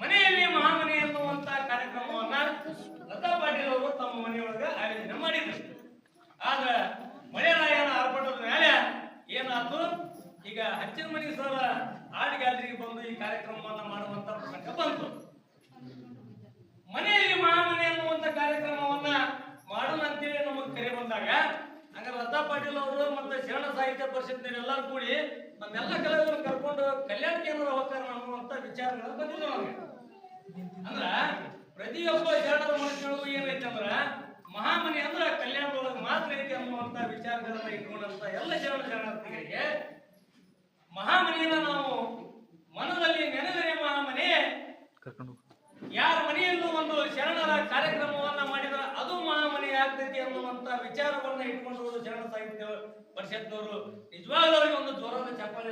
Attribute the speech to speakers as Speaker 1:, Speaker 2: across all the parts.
Speaker 1: ಮನೆಯಲ್ಲಿ ಮಹಾಮನೆ ಎನ್ನುವಂತ ಕಾರ್ಯಕ್ರಮವನ್ನ ಲತಾ ಪಾಟೀಲ್ ಅವರು ತಮ್ಮ ಮನೆಯೊಳಗ ಆಯೋಜನೆ ಮಾಡಿದ್ರು. ಆದ್ರೆ ಮಳೆರಾಯನ ಆರ್ಭಟದ ಮೇಲೆ ಏನಾಯ್ತು, ಈಗ ಹಚ್ಚಿನ ಮನೆ ಸರ ಆಡಿಗಾದ್ರಿಗೆ ಬಂದು ಈ ಕಾರ್ಯಕ್ರಮವನ್ನ ಮಾಡುವಂತ ಪ್ರಸಂಗ ಬಂತು. ಮನೆಯಲ್ಲಿ ಮಹಾಮನೆ ಎನ್ನುವಂತ ಕಾರ್ಯಕ್ರಮವನ್ನ ಮಾಡೋಣ ಅಂತೇಳಿ ನಮಗೆ ಕರೆ ಬಂದಾಗ ಹಂಗ ಲತಾ ಪಾಟೀಲ್ ಅವರು ಮತ್ತೆ ಶರಣ ಸಾಹಿತ್ಯ ಪರಿಷತ್ನವರೆಲ್ಲರೂ ಕೂಡಿ ನಮ್ಮೆಲ್ಲ ಕಲಾವಿದರನ್ನು ಕರ್ಕೊಂಡು ಕಲ್ಯಾಣ ಕೇಂದ್ರ ಹೋಗ್ತಾರ ಅನ್ನುವಂತ ವಿಚಾರಗಳು ಬಂದಿದ್ದವು ನಮಗೆ. ಅಂದ್ರ ಪ್ರತಿಯೊಬ್ಬ ಶರಣರ ಮನಸ್ಸಿನೊಳಗೂ ಏನೈತೆ ಅಂದ್ರ ಮಹಾಮನೆ ಅಂದ್ರ ಕಲ್ಯಾಣದೊಳಗೆ ಮಾತ್ರ ಐತಿ ಅನ್ನುವಂತ ವಿಚಾರಗಳನ್ನ ಇಟ್ಕೊಂಡಂತ ಎಲ್ಲ ಶರಣಾರ್ಥಿಗಳಿಗೆ ಮಹಾಮನೆಯನ್ನ ನಾವು ಮನದಲ್ಲಿ ನೆನೆದರೆ ಮಹಾಮನೆ, ಯಾರ ಮನೆಯಲ್ಲೂ ಒಂದು ಶರಣರ ಕಾರ್ಯಕ್ರಮವನ್ನ ಮಾಡಿದ್ರೆ ಅದು ಮಹಾಮನೆ ಆಗ್ತೈತಿ ಅನ್ನುವಂತ ವಿಚಾರವನ್ನ ಇಟ್ಕೊಂಡು ಶರಣ ಸಾಹಿತ್ಯ ಪರಿಷತ್ನವರು ನಿಜವಾಗ್ಲೂ ಅವರಿಗೆ ಒಂದು ಜೋರಾದ ಚಪ್ಪಾಳೆ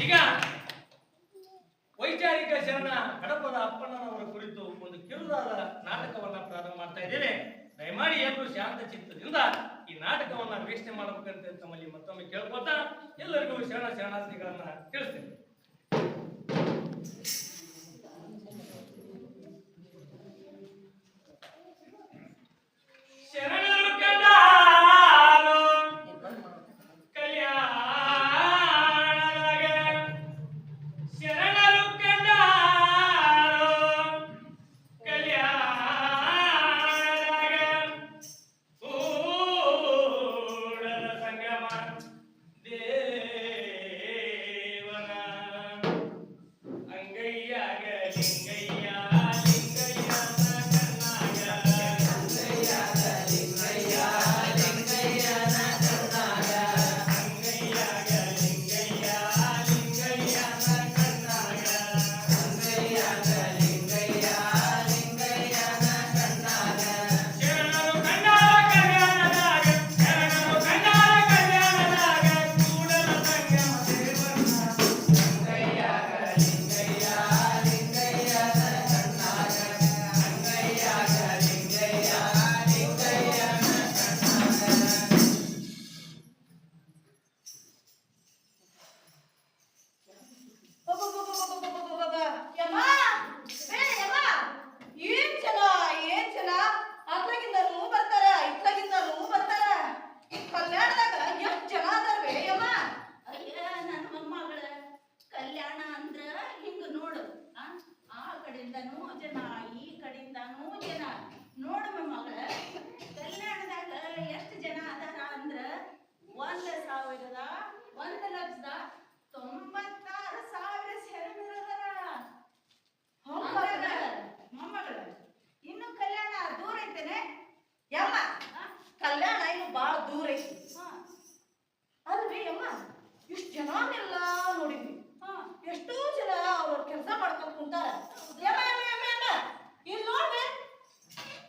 Speaker 1: ಈಗ ವೈಚಾರಿಕ ಶರಣ ಕಡಪದ ಅಪ್ಪಣ್ಣನವರ ಕುರಿತು ಒಂದು ಕಿರುದಾದ ನಾಟಕವನ್ನ ಪ್ರಾರಂಭ ಮಾಡ್ತಾ ಇದ್ದೇವೆ. ದಯಮಾಡಿ ಎಲ್ಲರೂ ಶಾಂತ ಚಿತ್ತದಿಂದ ಈ ನಾಟಕವನ್ನ ವೀಕ್ಷಣೆ ಮಾಡಬೇಕಂತ ತಮ್ಮಲ್ಲಿ ಮತ್ತೊಮ್ಮೆ ಕೇಳ್ಕೊತಾ ಎಲ್ಲರಿಗೂ ಶರಣಾರ್ಥಿಗಳನ್ನ ತಿಳಿಸ್ತೇನೆ.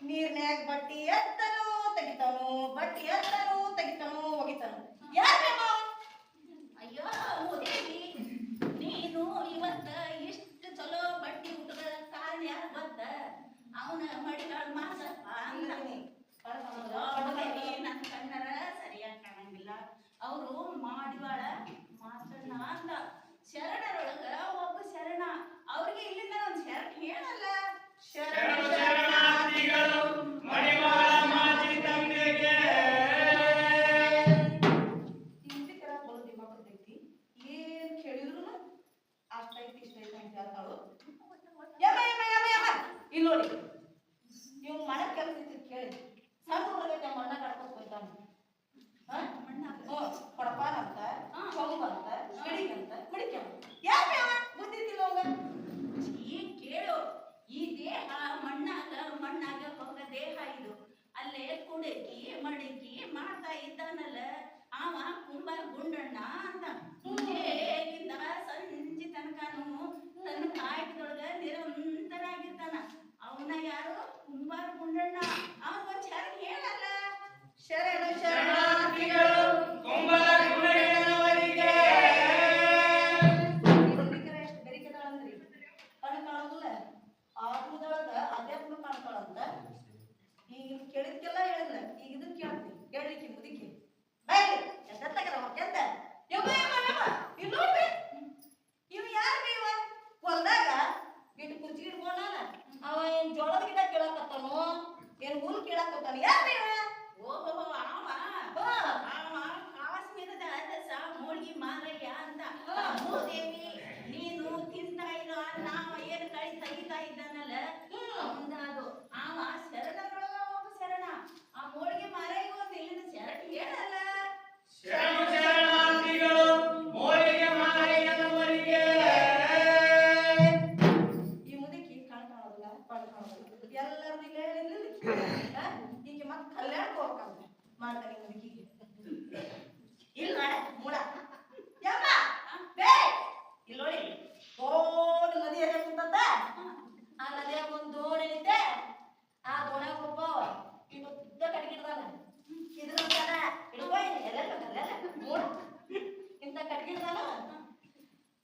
Speaker 2: ನೀರ್ನ್ಯಾಗ ಬಟ್ಟಿ ಎತ್ತನು ತೆಗಿತಾನು, ಬಟ್ಟಿ ಎತ್ತನು ತೆಗಿತಾನು ಒಗಿತಾನು. ಯಾಕಮ್ಮ?
Speaker 3: ಅಯ್ಯೋ ದೇವಿ, ನೀನು ಇವತ್ತ ಇಷ್ಟು ಚಲೋ ಬಟ್ಟಿ ಉಟ್ಟ ಕಾರಣ ಯಾರು ಗೊತ್ತ? ಅವನ ಮಡಿಗಳ ಮಾಸಪ್ಪ ನನ್ನ ಕಣ್ಣರ ಸರಿಯಾಗಿ ಕಾಣಂಗಿಲ್ಲ. ಅವರು ಮಾಡಿವಾಳ ಮಾತಣ್ಣ ಅಂತ ಶರಣರೊಳಗ ಒಬ್ಬ ಶರಣ. ಅವ್ರಿಗೆ ಇಲ್ಲಿಂದ ಒಂದು ಶರಣ ಹೇಳಲ್ಲ.
Speaker 2: ಇಲ್ಲಿ ನೋಡಿ, ಇವ್ ಮನೆ ಕೆಲಸ ಕೇಳಿ ಸಣ್ಣ ಹುಡುಗ ಮಣ್ಣ ಕಡ್ಕೊಂಡ್ ಬರ್ತಾನ. ಕೊಡಪಾನ ಅಂತ, ಕೊಂಬ ಅಂತ, ಗಿಡಿಗಂತ, ಮಿಡಿಕೆ ಯಾಕೆ ಗೊತ್ತಿತ್ತಿಲ್ಲ ಅವಂಗ?
Speaker 3: ಈ ಕೇಳು, ಈ ದೇಹ ಮಣ್ಣಾಗ ಹೋಗ ದೇಹ ಇದು. ಅಲ್ಲೇ ಕುಡಕಿ ಮಡಕಿ ಮಾಡ್ತಾ ಇದ್ದಾನಲ್ಲ ಅವ ಕುಂಬಾರ ಗುಂಡಣ್ಣ ಅಂತ. ಮುಂಜೆಗಿಂದ ಸಂಜೆ ತನಕನು ತನ್ನ ಕಾಯಕದೊಳಗ ನಿರಂತರಾಗಿರ್ತಾನ. ಅವನ ಯಾರು? ಕುಂಬಾರ ಗುಂಡಣ್ಣ. ಅವನ್ ಶರಣ ಹೇಳಲ್ಲ.
Speaker 2: ಶರಣ ಶರಣಾರ್ಥಿಗಳು
Speaker 1: ಕುಂಬಾರ ಗುಂಡಣ್ಣ
Speaker 2: ಈಗ ಮತ್ತೆ ಕಲ್ಯಾಣಕ್ಕೆ ಹೋಗ್ಬೇಕಂತ ಮಾಡ್ತಾನೆ ಹುಡುಗಿಗೆ ಇಲ್ಲ ಮೂಡ ಯಮ್ಮ ಬೇ ಇಲ್ಲಿ ನೋಡಿ ದೊಡ್ಡ ನದಿ ಹರಿಯಕ್ಕಂತಂದ ಆ ನದಿಯಾಗ ಒಂದು ದೋಣಿ ಐತೆ ಆ ದೋಣ್ಯಾಗ ಒಬ್ಬ ಈಗ ಉದ್ದ ಕಟ್ಗಿಡ್ದಾನ ಇದ್ರಂತಾನ ಹಿಡ್ಕೊ ಎಲ್ಲ ಮೂಡ ಇಂಥ ಕಟ್ಗಿಡ್ದಾನ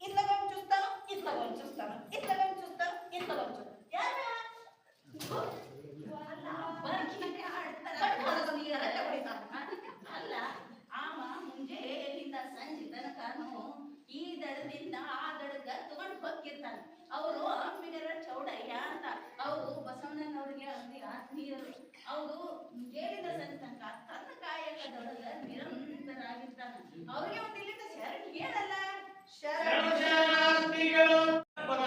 Speaker 2: ಇತ್ಲಗೊಂದು ಚುಸ್ತಾನು ಇತ್ಲಗೊಂದು ಚುಸ್ತಾನು ಇತ್ಲಗೊಂದು ಚುಸ್ತಾನು ಇತ್ಲಗೊಂದು ಚುಸ್ತಾನು ಯಾರ
Speaker 3: ಅಲ್ಲ ಆಮ ಮುಂಜಾನೆಯಿಂದ ಸಂಜೆ ತನಕನು ಈ ದಡದಿಂದ ಆ ದಡಗ ತಗೊಂಡು ಹೋಗಿರ್ತಾನೆ. ಅವರು ಅಂಬಿಗರ ಚೌಡಯ್ಯ ಅಂತ ಅವರು ಬಸವಣ್ಣನವ್ರಿಗೆ ಆತ್ಮೀಯರು. ಅವರು ಮುಂಜಾನೆಯಿಂದ ಸಂಜೆ ತನಕ ತನ್ನ ಕಾಯಕದೊಳಗ ನಿರಂತರಾಗಿರ್ತಾನೆ. ಅವ್ರಿಗೆ ಒಂದು ಇಲ್ಲಿಂದ ಶರಣ ಹೇಳಲ್ಲ
Speaker 1: ಶರಣಾರ್ಥಿಗಳು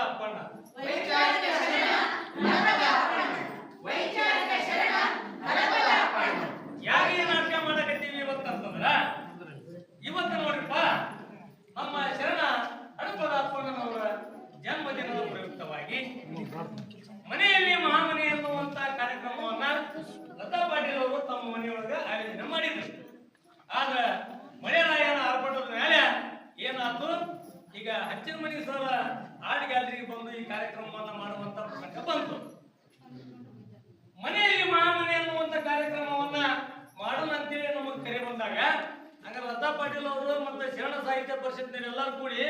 Speaker 1: ಅಪ್ಪಣ್ಣ ಯಾಕೆ ಈ ನಾಟಕ ಮಾಡಕತ್ತೀವಿ ಇವತ್ತಂತಂದ್ರ ಇವತ್ತು ನೋಡ್ರಿಪ್ಪ ನಮ್ಮ ಶರಣ ಹಡಪದ ಅಪ್ಪಣ್ಣನವರ ಜನ್ಮದಿನದ ಪ್ರಯುಕ್ತವಾಗಿ ಮನೆಯಲ್ಲಿ ಮಹಾಮನೆ ಎನ್ನುವಂತ ಕಾರ್ಯಕ್ರಮವನ್ನ ಲತಾ ಪಾಟೀಲ್ ಅವರು ತಮ್ಮ ಮನೆಯೊಳಗ ಆಯೋಜನೆ ಮಾಡಿದ್ರು. ಆಗ ಮಳೆರಾಯನ ಆರ್ಭಟದ ಮೇಲೆ ಏನಾಯ್ತು, ಈಗ ಹಚ್ಚಿನ ಮನಿ ಸರ ಆರ್ಟ್ ಗ್ಯಾಲರಿಗೆ ಬಂದು ಈ ಕಾರ್ಯಕ್ರಮವನ್ನ ಮಾಡುವಂತ ಪ್ರಸಂಗ ಬಂತು. ಮನೆಯಲ್ಲಿ ಮಹಾಮನೆ ಅನ್ನುವಂತ ಕಾರ್ಯಕ್ರಮವನ್ನ ಮಾಡೋಣ ಅಂತೇಳಿ ನಮಗೆ ಕರೆ ಬಂದಾಗ ಹಂಗ ಲತಾ ಪಾಟೀಲ್ ಅವರು ಮತ್ತೆ ಶರಣ ಸಾಹಿತ್ಯ ಪರಿಷತ್ನಲ್ಲಿ ಎಲ್ಲರೂ ಕೂಡಿ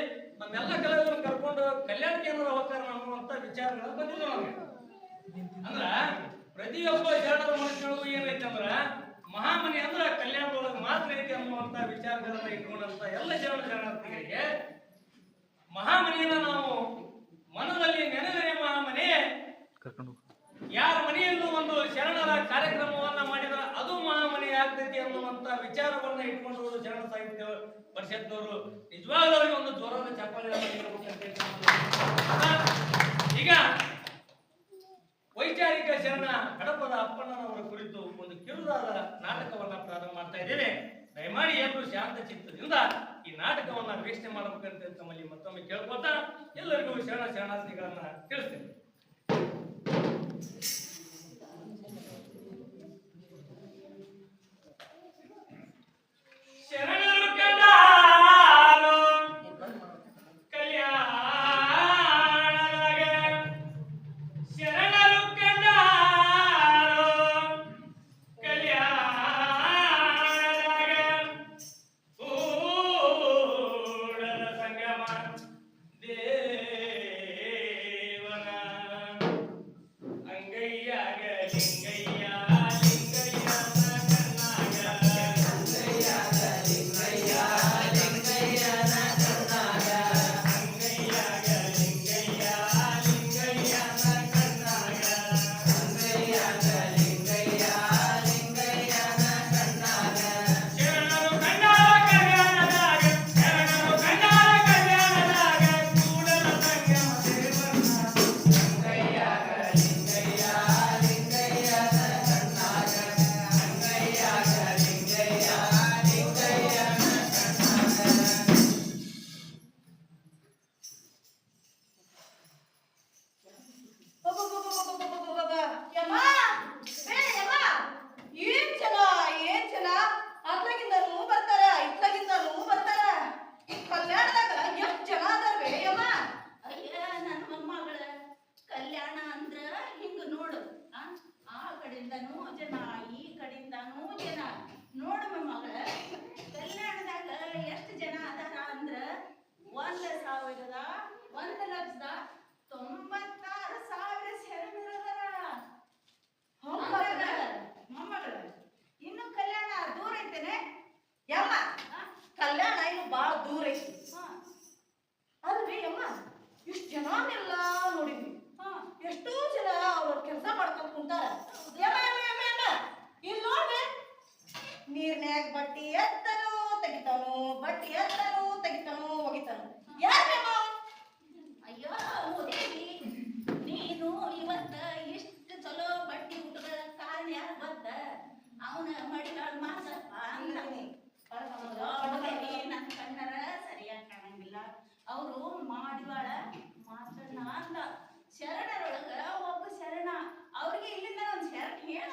Speaker 1: ನಮ್ಮೆಲ್ಲ ಕಲಾವಿದರನ್ನು ಕರ್ಕೊಂಡು ಕಲ್ಯಾಣಕ್ಕೆ ಏನಾದ್ರು ಹೋಗ್ತಾರ ಅನ್ನುವಂತ ವಿಚಾರಗಳು ಬಂದಿದ್ದು ನಮಗೆ. ಅಂದ್ರ ಪ್ರತಿಯೊಬ್ಬ ಶರಣರ ಮನುಷ್ಯರು ಏನೈತೆ ಅಂದ್ರ ಮಹಾಮನೆ ಅಂದ್ರ ಕಲ್ಯಾಣದೊಳಗೆ ಮಾತ್ರ ಐತಿ ಅನ್ನುವಂತ ವಿಚಾರಗಳನ್ನ ಇಟ್ಕೊಂಡಂತ ಎಲ್ಲ ಶರಣಾರ್ಥಿಗಳಿಗೆ ಮಹಾಮನೆಯನ್ನ ನಾವು ಮನದಲ್ಲಿ ನೆನೆದರೆ ಮಹಾಮನೆ, ಯಾರ ಮನೆಯಲ್ಲೂ ಒಂದು ಶರಣರ ಕಾರ್ಯಕ್ರಮವನ್ನ ಮಾಡಿದ್ರೆ ಅದು ಮಹಾಮನೆ ಆಗ್ತೈತಿ ಅನ್ನುವಂತ ವಿಚಾರವನ್ನ ಇಟ್ಕೊಂಡು ಶರಣ ಸಾಹಿತ್ಯ ಪರಿಷತ್ನವರು ನಿಜವಾಗ್ಲೂ ಅವರಿಗೆ ಒಂದು ಜೋರಾದ ಚಪ್ಪಾಳೆ ಈಗ ವೈಚಾರಿಕ ಶರಣ ಹಡಪದ ಅಪ್ಪಣ್ಣನವರ ಕುರಿತು ಒಂದು ಕಿರುದಾದ ನಾಟಕವನ್ನ ಪ್ರಾರಂಭ ಮಾಡ್ತಾ ಇದ್ದೇನೆ. ದಯಮಾಡಿ ಎಲ್ಲರೂ ಶಾಂತ ಚಿತ್ತದಿಂದ ಈ ನಾಟಕವನ್ನ ವೀಕ್ಷಣೆ ಮಾಡಬೇಕಂತ ತಮ್ಮಲ್ಲಿ ಮತ್ತೊಮ್ಮೆ ಕೇಳ್ಕೊತಾ ಎಲ್ಲರಿಗೂ ಶರಣಾರ್ಥಿಗಳನ್ನ ತಿಳಿಸ್ತೇನೆ. ಶರಣರು ಕಂಡಾರು ಕಲ್ಯಾಣದಾಗ, ಶರಣರು ಕಂಡಾರು ಕಲ್ಯಾಣದಾಗ, ಕೂಡಲ ಸಂಗಮ ದೇವನ ಅಂಗೈಯಾಗ ಲಿಂಗಯ್ಯ
Speaker 2: ನೀರ್ನ್ಯಾಗ ಬಟ್ಟಿ ಎತ್ತನು ತೆಗಿತಾನು, ಬಟ್ಟಿ ಎತ್ತನು ತೆಗಿತಾನು ಒಗಿತಾನು. ಯಾರೇನೋ
Speaker 3: ಅಯ್ಯೋ ದೇವಿ, ನೀನು ಇವತ್ತ ಇಷ್ಟು ಚಲೋ ಬಟ್ಟಿ ಉಟ್ಟ ಕಾರಣ ಯಾರು ಗೊತ್ತ? ಅವನ ಮಡಿಗಳ ಮಾಸಪ್ಪ ಅಂತಾನೆ. ನನ್ನ ಕಣ್ಣರ ಸರಿಯಾಗಿ ಕಾಣಂಗಿಲ್ಲ. ಅವರು ಮಾಡಿವಾಳ ಮಾತಣ್ಣ ಅಂತ ಶರಣರೊಳಗ ಒಬ್ಬ ಶರಣ. ಅವ್ರಿಗೆ ಇಲ್ಲಿಂದ ಒಂದು ಶರಣ ಹೇಳ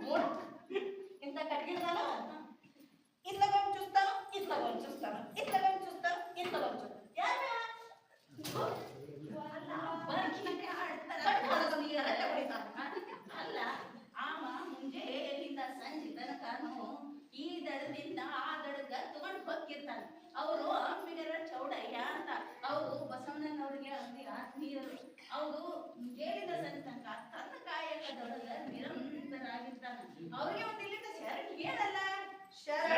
Speaker 2: ಮೂಳ ಇಂಥ ಕಟ್ಗಿಡ್ದಾನ ಇತ್ತಗೊಂಡು ಚುಸ್ತಾನು ಇತ್ತಗೊಂಡು ಚುಸ್ತಾನು ಇತ್ತಗೊಂಡು ಚುಸ್ತಾನು ಇತ್ತಗೊಂಡು ಚುಸ್ತಾನು ಯಾರ
Speaker 3: ಅಲ್ಲ ಬರ್ಕಿನೇ ಆಡ್ತಾರ ಅಲ್ಲ ಆಮ ಮುಂಜಾನೆಯಿಂದ ಸಂಜೆ ತನಕನು ಈ ದಡದಿಂದ ಆ ದಡಗ ತಗೊಂಡು ಹೋಗಿರ್ತಾನೆ. ಅವರು ಅಂಬಿಗರ ಚೌಡಯ್ಯ ಅಂತ ಅವರು ಬಸವಣ್ಣನವ್ರಿಗೆ ಅಂದಿ ಆತ್ಮೀಯರು. ಅವರು ಮುಂಜಾನೆಯಿಂದ ಸಂಜೆ ತನಕ ತನ್ನ ಕಾಯಕದೊಳಗ ನಿರಂತರಾಗಿರ್ತಾನೆ. ಅವ್ರಿಗೆ ಒಂದು ಇಲ್ಲಿಂದ ಶರಣ ಹೇಳಲ್ಲ
Speaker 2: ಶರಣ